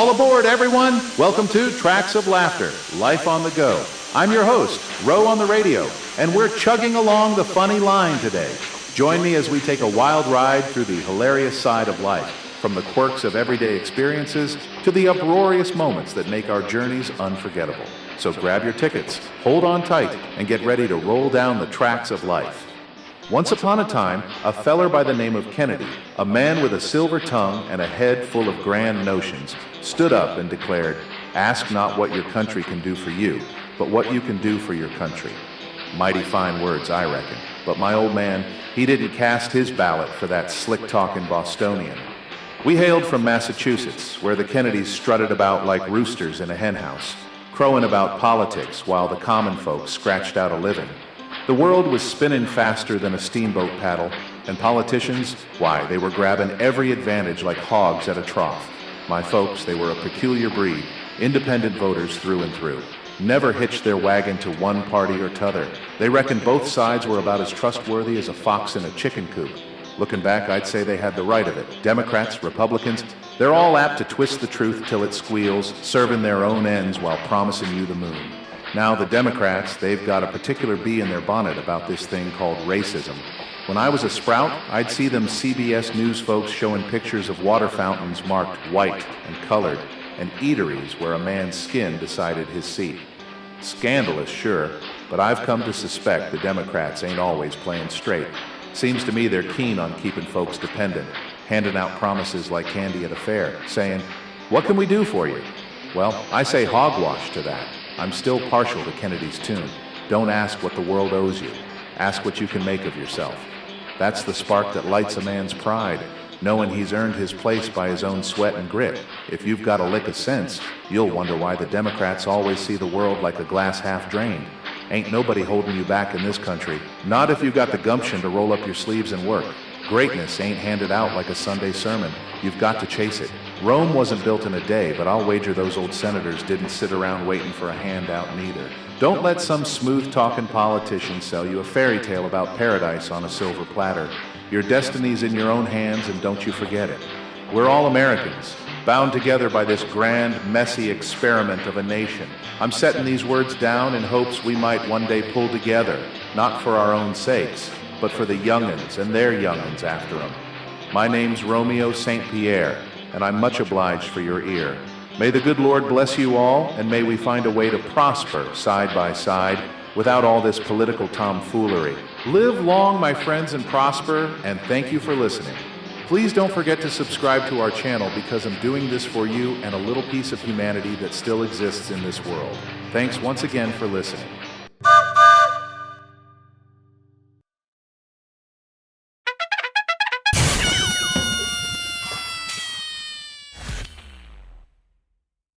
All aboard, everyone! Welcome to Tracks of Laughter, Life on the Go. I'm your host, Ro on the radio, and we're chugging along the funny line today. Join me as we take a wild ride through the hilarious side of life, from the quirks of everyday experiences to the uproarious moments that make our journeys unforgettable. So grab your tickets, hold on tight, and get ready to roll down the tracks of life. Once upon a time, a feller by the name of Kennedy, a man with a silver tongue and a head full of grand notions, stood up and declared, "Ask not what your country can do for you, but what you can do for your country." Mighty fine words, I reckon. But my old man, he didn't cast his ballot for that slick-talking Bostonian. We hailed from Massachusetts, where the Kennedys strutted about like roosters in a henhouse, crowing about politics while the common folks scratched out a living. The world was spinning faster than a steamboat paddle, and politicians, why, they were grabbing every advantage like hogs at a trough. My folks, they were a peculiar breed, independent voters through and through. Never hitched their wagon to one party or t'other. They reckoned both sides were about as trustworthy as a fox in a chicken coop. Looking back, I'd say they had the right of it. Democrats, Republicans, they're all apt to twist the truth till it squeals, serving their own ends while promising you the moon. Now, the Democrats, they've got a particular bee in their bonnet about this thing called racism. When I was a sprout, I'd see them CBS News folks showing pictures of water fountains marked white and colored, and eateries where a man's skin decided his seat. Scandalous, sure, but I've come to suspect the Democrats ain't always playing straight. Seems to me they're keen on keeping folks dependent, handing out promises like candy at a fair, saying, "What can we do for you?" Well, I say hogwash to that. I'm still partial to Kennedy's tune. Don't ask what the world owes you. Ask what you can make of yourself. That's the spark that lights a man's pride, knowing he's earned his place by his own sweat and grit. If you've got a lick of sense, you'll wonder why the Democrats always see the world like a glass half drained. Ain't nobody holding you back in this country. Not if you've got the gumption to roll up your sleeves and work. Greatness ain't handed out like a Sunday sermon. You've got to chase it. Rome wasn't built in a day, but I'll wager those old senators didn't sit around waiting for a handout neither. Don't let some smooth-talking politician sell you a fairy tale about paradise on a silver platter. Your destiny's in your own hands, and don't you forget it. We're all Americans, bound together by this grand, messy experiment of a nation. I'm setting these words down in hopes we might one day pull together, not for our own sakes, but for the young'uns and their young'uns after them. My name's Romeo St.Pierre, and I'm much obliged for your ear. May the good Lord bless you all, and may we find a way to prosper side by side without all this political tomfoolery. Live long, my friends, and prosper, and thank you for listening. Please don't forget to subscribe to our channel because I'm doing this for you and a little piece of humanity that still exists in this world. Thanks once again for listening.